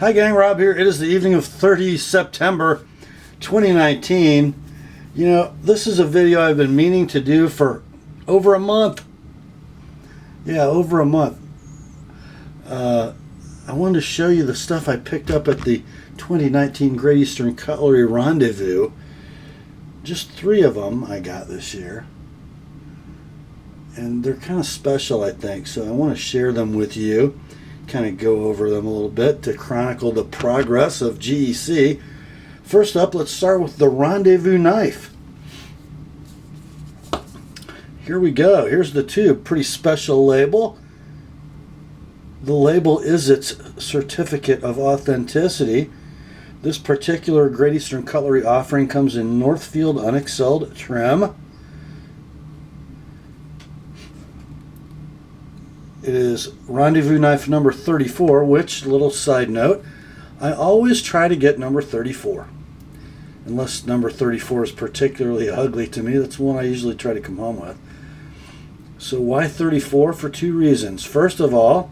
Hi gang, Rob here. It is the evening of 30 September 2019. You know, this is a video I've been meaning to do for over a month. Yeah, over a month. I wanted to show you the stuff I picked up at the 2019 Great Eastern Cutlery Rendezvous. Just 3 of them I got this year. And they're kind of special, I think, so I want to share them with you. Kind of go over them a little bit to chronicle the progress of GEC. First up, let's start with the Rendezvous Knife. Here we go. Here's the tube. Pretty special label. The label is its certificate of authenticity. This particular Great Eastern Cutlery offering comes in Northfield unexcelled trim. It is Rendezvous Knife number 34, which, little side note, I always try to get number 34. Unless number 34 is particularly ugly to me, that's the one I usually try to come home with. So why 34? For 2 reasons. First of all,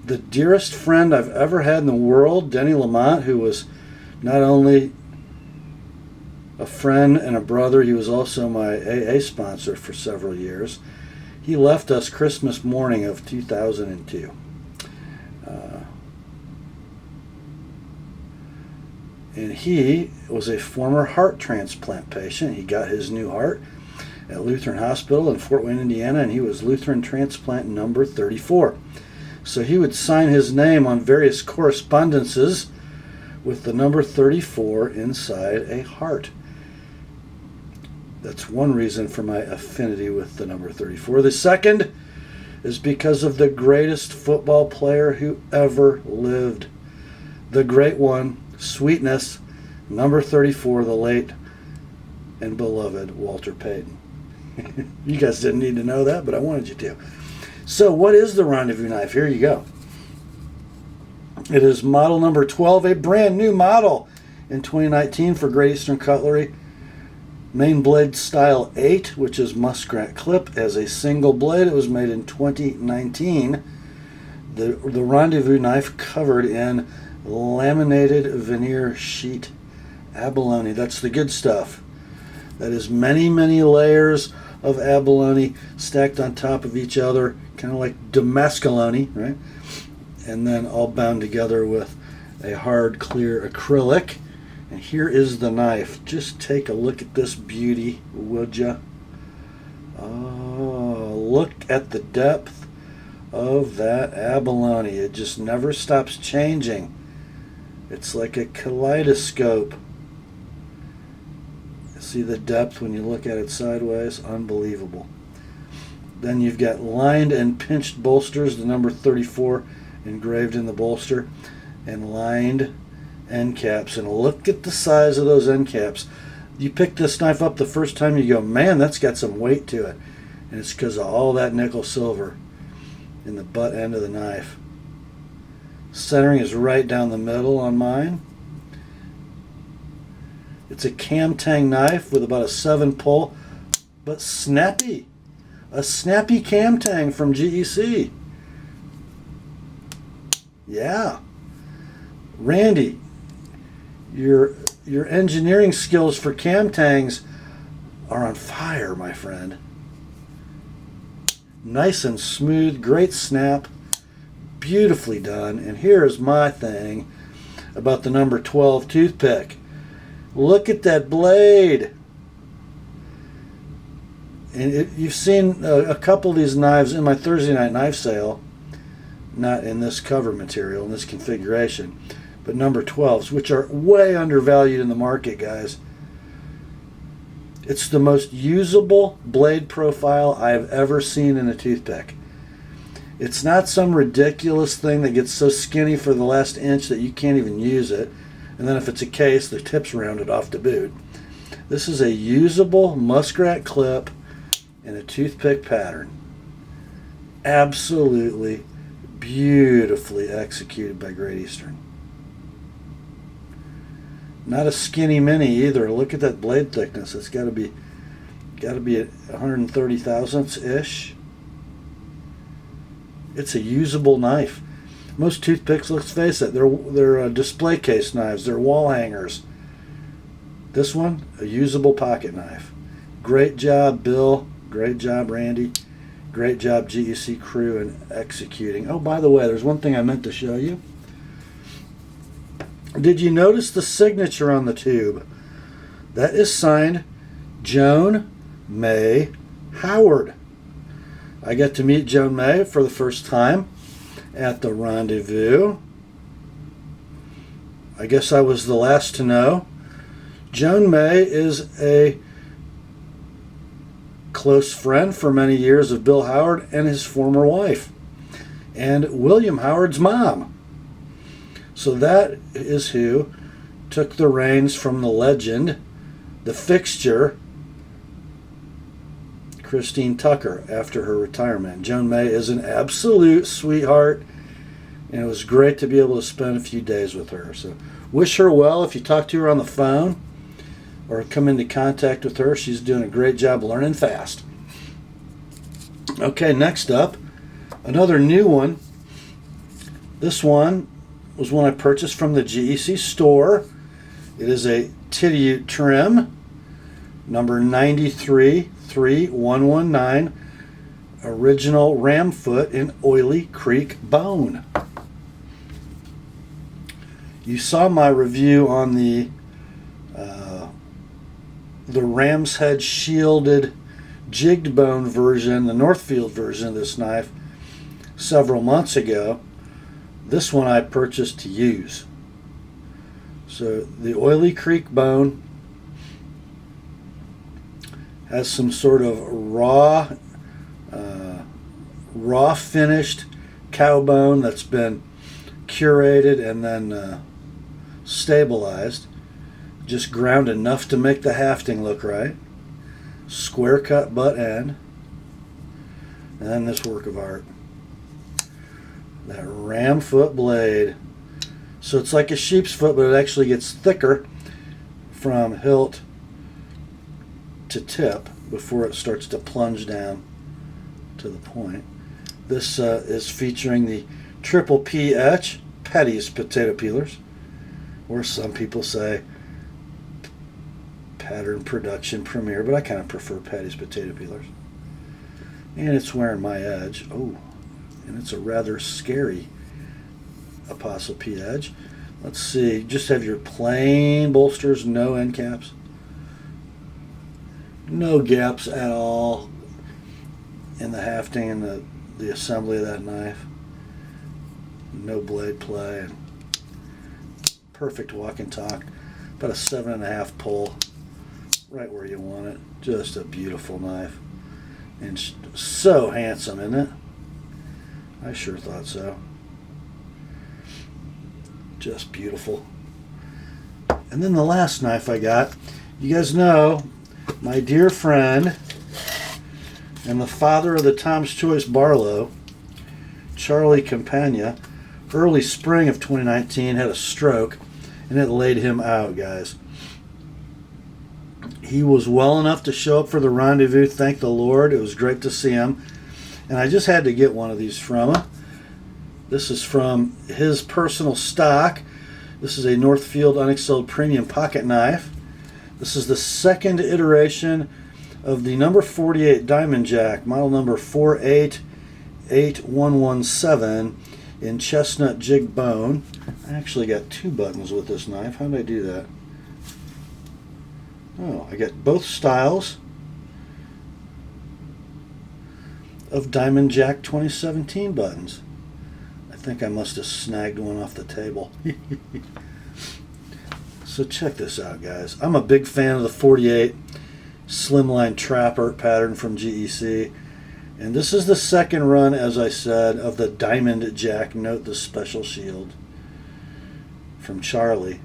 the dearest friend I've ever had in the world, Denny Lamont, who was not only a friend and a brother, he was also my AA sponsor for several years. He left us Christmas morning of 2002. And he was a former heart transplant patient. He got his new heart at Lutheran Hospital in Fort Wayne, Indiana, and he was Lutheran transplant number 34. So he would sign his name on various correspondences with the number 34 inside a heart. That's one reason for my affinity with the number 34. The second is because of the greatest football player who ever lived. The great one, Sweetness, number 34, the late and beloved Walter Payton. You guys didn't need to know that, but I wanted you to. So what is the Rendezvous Knife? Here you go. It is model number 12, a brand new model in 2019 for Great Eastern Cutlery. Main blade style 8, which is muskrat clip, as a single blade. It was made in 2019. The Rendezvous Knife covered in laminated veneer sheet abalone. That's the good stuff. That is many, many layers of abalone stacked on top of each other, kind of like Damascalone, right? And then all bound together with a hard, clear acrylic. And here is the knife. Just take a look at this beauty, would ya? Oh, look at the depth of that abalone. It just never stops changing. It's like a kaleidoscope. See the depth when you look at it sideways? Unbelievable. Then you've got lined and pinched bolsters, the number 34 engraved in the bolster, and lined end caps. And look at the size of those end caps. You pick this knife up the first time, you go, man, that's got some weight to it. And it's because of all that nickel silver in the butt end of the knife. Centering is right down the middle on mine. It's a cam tang knife with about a 7 pull, but snappy. A snappy cam tang from GEC. Yeah. Randy, your engineering skills for cam tangs are on fire, my friend. Nice and smooth, great snap, beautifully done. And here's my thing about the number 12 toothpick. Look at that blade. And you've seen a couple of these knives in my Thursday night knife sale, not in this cover material, in this configuration, but number 12s, which are way undervalued in the market, guys. It's the most usable blade profile I've ever seen in a toothpick. It's not some ridiculous thing that gets so skinny for the last inch that you can't even use it. And then if it's a case, the tip's rounded off to boot. This is a usable muskrat clip in a toothpick pattern. Absolutely beautifully executed by Great Eastern. Not a skinny mini either. Look at that blade thickness. It's got to be at 130 thousandths ish. It's a usable knife. Most toothpicks, let's face it, they're display case knives. They're wall hangers. This one, a usable pocket knife. Great job, Bill. Great job, Randy. Great job, GEC crew, in executing. Oh, by the way, there's one thing I meant to show you. Did you notice the signature on the tube? That is signed Joan May Howard. I got to meet Joan May for the first time at the Rendezvous. I guess I was the last to know. Joan May is a close friend for many years of Bill Howard and his former wife, and William Howard's mom. So that is who took the reins from the legend, the fixture, Christine Tucker, after her retirement. Joan May is an absolute sweetheart, and it was great to be able to spend a few days with her. So wish her well if you talk to her on the phone or come into contact with her. She's doing a great job learning fast. Okay, next up, another new one. This one was one I purchased from the GEC store. It is a Tidioute Trim, number 933119, original Ram Foot in Oily Creek bone. You saw my review on the Ram's Head shielded jigged bone version, the Northfield version of this knife, several months ago. This one I purchased to use. So the Oily Creek bone has some sort of raw finished cow bone that's been curated and then stabilized. Just ground enough to make the hafting look right. Square cut butt end. And then this work of art. That ram foot blade. So it's like a sheep's foot, but it actually gets thicker from hilt to tip before it starts to plunge down to the point. This is featuring the Triple P etch, Petty's potato peelers, or some people say Pattern Production Premier, but I kind of prefer Petty's potato peelers. And it's wearing my edge. Oh, and it's a rather scary ApostleP edge. Let's see, just have your plain bolsters, no end caps. No gaps at all in the hafting and the assembly of that knife. No blade play. Perfect walk and talk. About a 7.5 pull. Right where you want it. Just a beautiful knife. And so handsome, isn't it? I sure thought so. Just beautiful. And then the last knife I got, you guys know, my dear friend and the father of the Tom's Choice Barlow, Charlie Campagna, early spring of 2019 had a stroke, and it laid him out, guys. He was well enough to show up for the Rendezvous, thank the Lord. It was great to see him. And I just had to get one of these from him. This is from his personal stock. This is a Northfield Unexcelled Premium Pocket Knife. This is the second iteration of the number 48 Diamond Jack, model number 488117 in chestnut jig bone. I actually got 2 buttons with this knife. How did I do that? Oh, I got both styles of Diamond Jack 2017 buttons. I think I must have snagged one off the table. So check this out, guys. I'm a big fan of the 48 Slimline Trapper pattern from GEC. And this is the second run, as I said, of the Diamond Jack. Note the special shield from Charlie.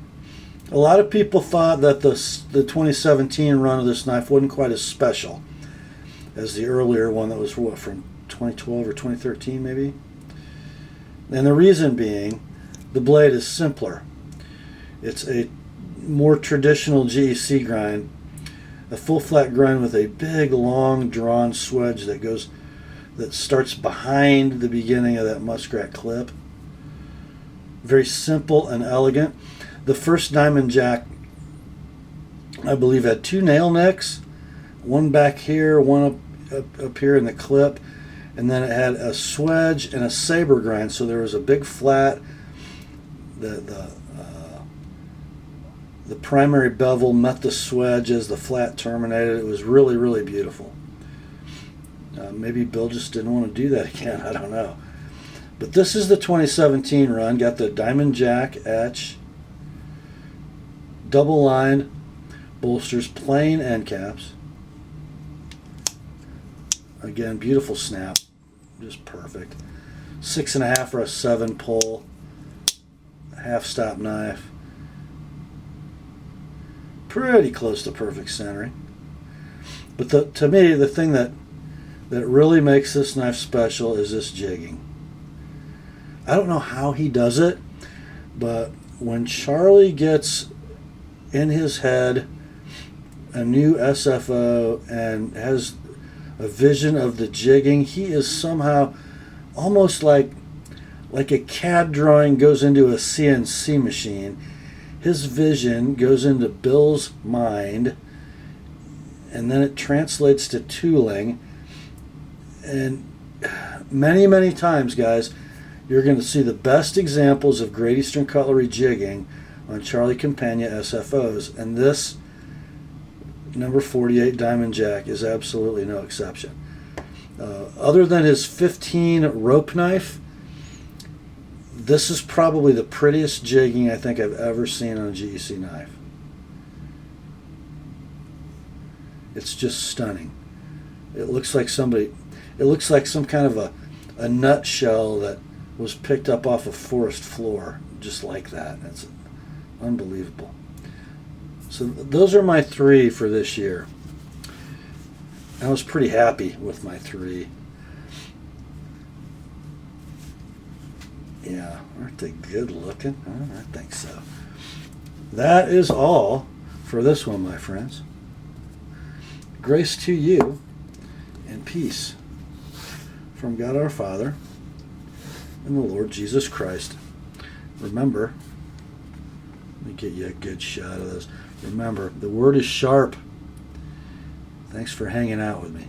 A lot of people thought that the 2017 run of this knife wasn't quite as special as the earlier one that was, what, from 2012 or 2013 maybe? And the reason being, the blade is simpler. It's a more traditional GEC grind, a full flat grind with a big long drawn swedge that starts behind the beginning of that muskrat clip. Very simple and elegant. The first Diamond Jack, I believe, had 2 nail nicks, one back here, one up here in the clip, and then it had a swedge and a saber grind. So there was a big flat. The primary bevel met the swedge as the flat terminated. It was really, really beautiful. Maybe Bill just didn't want to do that again. I don't know. But this is the 2017 run. Got the Diamond Jack etch, double lined bolsters, plain end caps. Again, beautiful snap, just perfect. 6.5 or a 7 pull, half stop knife. Pretty close to perfect centering. But to me, the thing that really makes this knife special is this jigging. I don't know how he does it, but when Charlie gets in his head a new SFO and has a vision of the jigging, he is somehow almost like a CAD drawing goes into a CNC machine. His vision goes into Bill's mind, and then it translates to tooling. And many, many times, guys, you're going to see the best examples of Great Eastern Cutlery jigging on Charlie Campagna SFOs, and this number 48 Diamond Jack is absolutely no exception. Other than his 15 rope knife, this is probably the prettiest jigging I think I've ever seen on a GEC knife. It's just stunning. It looks like some kind of a nutshell that was picked up off a forest floor, just like that. It's unbelievable. So those are my 3 for this year. I was pretty happy with my 3. Yeah, aren't they good looking? I think so. That is all for this one, my friends. Grace to you and peace from God our Father and the Lord Jesus Christ. Remember, let me get you a good shot of this. Remember, the word is sharp. Thanks for hanging out with me.